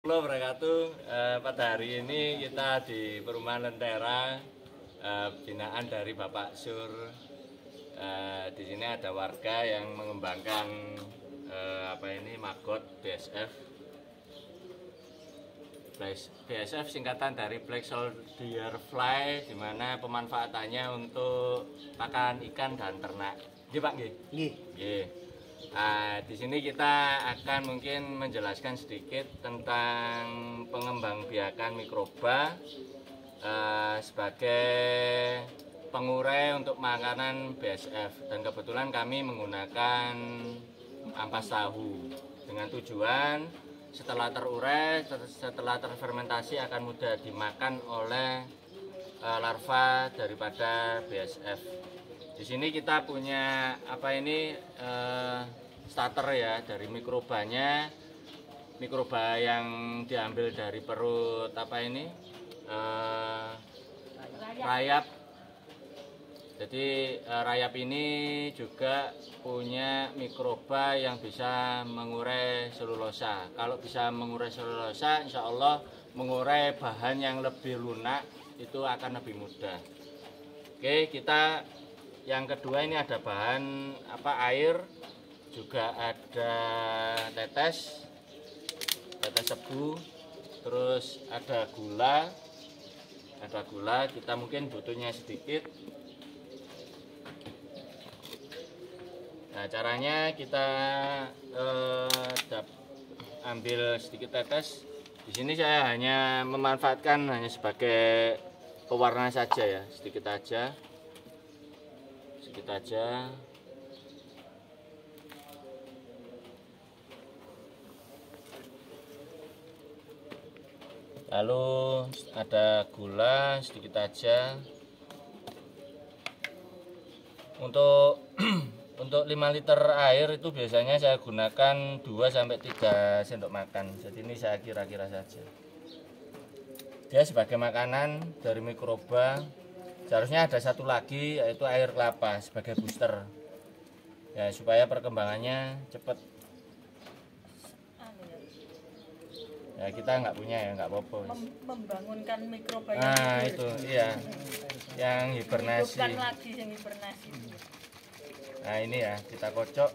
Halo wabarakatuh. Pada hari ini kita di Perumahan Lentera, binaan dari Bapak Sur. Di sini ada warga yang mengembangkan maggot BSF. BSF singkatan dari Black Soldier Fly, di mana pemanfaatannya untuk pakan ikan dan ternak. Nggih Pak nggih? Nggih. Di sini kita akan mungkin menjelaskan sedikit tentang pengembangbiakan mikroba sebagai pengurai untuk makanan BSF, dan kebetulan kami menggunakan ampas tahu dengan tujuan setelah terurai, setelah terfermentasi akan mudah dimakan oleh larva daripada BSF. Di sini kita punya starter ya dari mikrobanya, mikroba yang diambil dari perut rayap. Jadi rayap ini juga punya mikroba yang bisa mengurai selulosa. Kalau bisa mengurai selulosa, insya Allah mengurai bahan yang lebih lunak itu akan lebih mudah. Oke, kita yang kedua ini ada bahan air, juga ada tetes tebu, terus ada gula. Kita mungkin butuhnya sedikit. Nah, caranya kita ambil sedikit tetes. Di sini saya hanya memanfaatkan sebagai pewarna saja ya, sedikit aja. Lalu ada gula sedikit aja. Untuk 5 liter air itu biasanya saya gunakan 2-3 sendok makan. Jadi ini saya kira-kira saja. Dia sebagai makanan dari mikroba. Seharusnya ada satu lagi, yaitu air kelapa sebagai booster ya, supaya perkembangannya cepat. Ya kita nggak punya ya, nggak apa-apa. Membangunkan mikroba itu iya, yang hibernasi. Nah ini ya, kita kocok.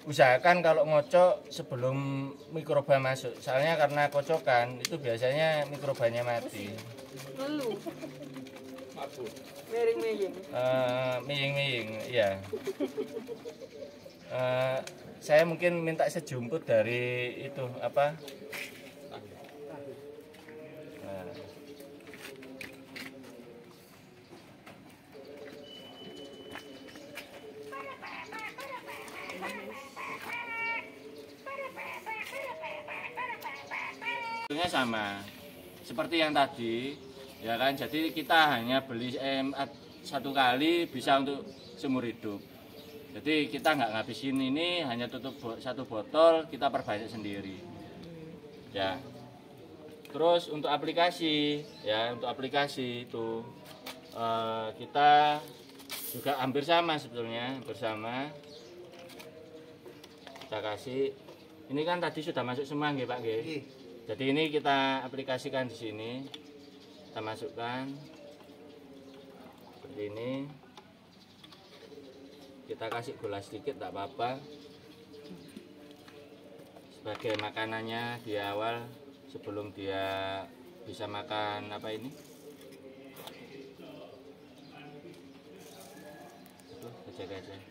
Usahakan kalau ngocok sebelum mikroba masuk, soalnya karena kocokan itu biasanya mikrobanya mati. Miying, iya. Saya mungkin minta sejumput dari itu sama seperti yang tadi ya kan. Jadi kita hanya beli satu kali bisa untuk seumur hidup. Jadi kita nggak ngabisin ini, hanya tutup satu botol, kita perbanyak sendiri ya. Terus untuk aplikasi itu kita juga hampir sama sebetulnya, kita kasih. Ini kan tadi sudah masuk semua nggih Pak nggih. Jadi ini kita aplikasikan di sini, kita masukkan seperti ini. Kita kasih gula sedikit, tak apa-apa, sebagai makanannya di awal sebelum dia bisa makan Jaga-jaga.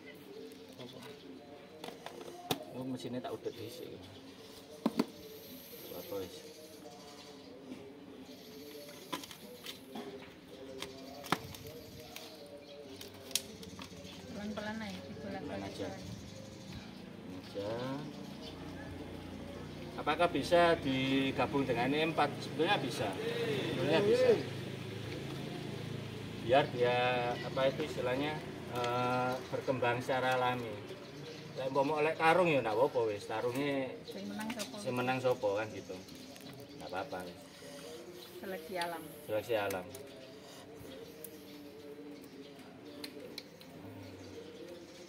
Oh, mesinnya tak udah diisi. Pelan-pelan aja. Apakah bisa digabung dengan ini 4? Sebetulnya bisa. Biar dia istilahnya berkembang secara alami. Saya mau oleh karung ya enggak apa-apa wis. Tarungnya sing menang sopo kan gitu. Enggak apa-apa. Seleksi alam.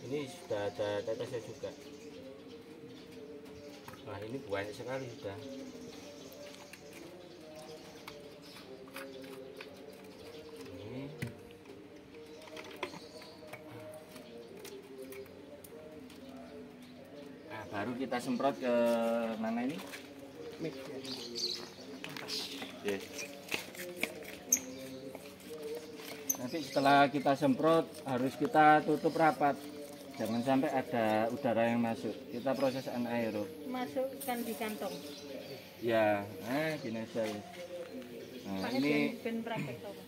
Ini sudah ada tetesnya juga. Nah ini banyak sekali sudah. kita semprot ke mana ini? Yes. Nanti setelah kita semprot harus kita tutup rapat, jangan sampai ada udara yang masuk. Kita proses anaerob. Masukkan di kantong. Ya, nah gini saya. Nah, Pak, ini ben praktek to, Pak.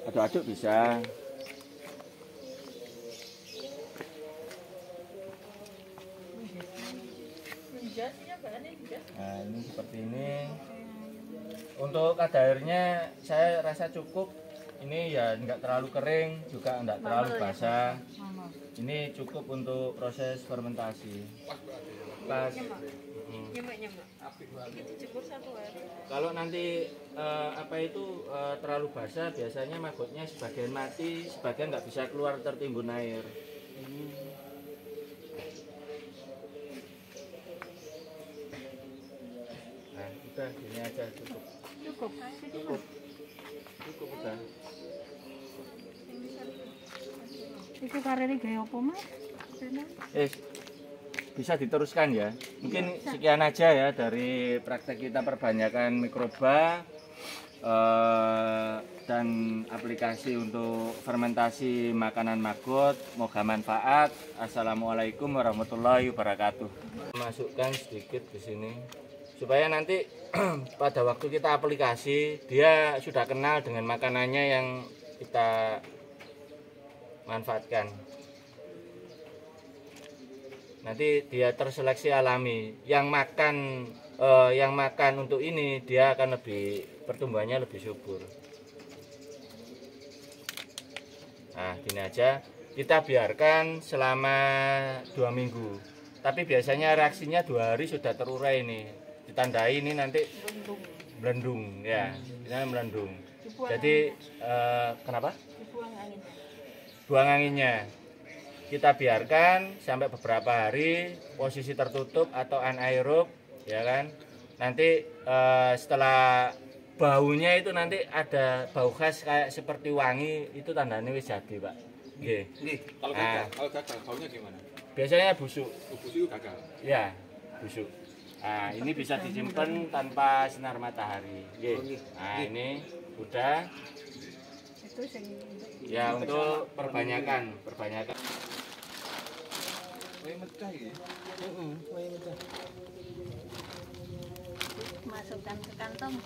aduk-aduk bisa. Jasnya bahannya jas. Nah, ini seperti ini. Untuk kadar airnya saya rasa cukup. Ini ya enggak terlalu kering, juga enggak terlalu basah. Ini cukup untuk proses fermentasi. Pas. Nyemak. Dicukur satu air. Kalau nanti terlalu basah, biasanya magotnya sebagian mati, sebagian nggak bisa keluar tertimbun air. Nah, udah gini aja cukup. Cukup udah. Itu karene gawe apa, Mas? Bisa diteruskan ya. Mungkin sekian aja ya dari praktek kita perbanyakan mikroba dan aplikasi untuk fermentasi makanan maggot. Moga manfaat. Assalamualaikum warahmatullahi wabarakatuh. Masukkan sedikit di sini supaya nanti pada waktu kita aplikasi dia sudah kenal dengan makanannya yang kita manfaatkan. Nanti dia terseleksi alami. Yang makan untuk ini dia akan pertumbuhannya lebih subur. Nah, gini aja. Kita biarkan selama 2 minggu. Tapi biasanya reaksinya 2 hari sudah terurai ini. Ditandai ini nanti melendung ya. Ini melendung. Jadi kenapa? Buang anginnya. Kita biarkan sampai beberapa hari, posisi tertutup atau anaerob, ya kan. Nanti setelah baunya itu nanti ada bau khas kayak seperti wangi, itu tandanya wis jadi, Pak. Nggih. Kalau gagal, baunya gimana? Biasanya busuk. Busuk gagal. Ya, busuk. Nah, ini bisa disimpan tanpa sinar matahari. Nggih. Nah, ini udah. Ya, untuk perbanyakan. Masukkan ke kantong.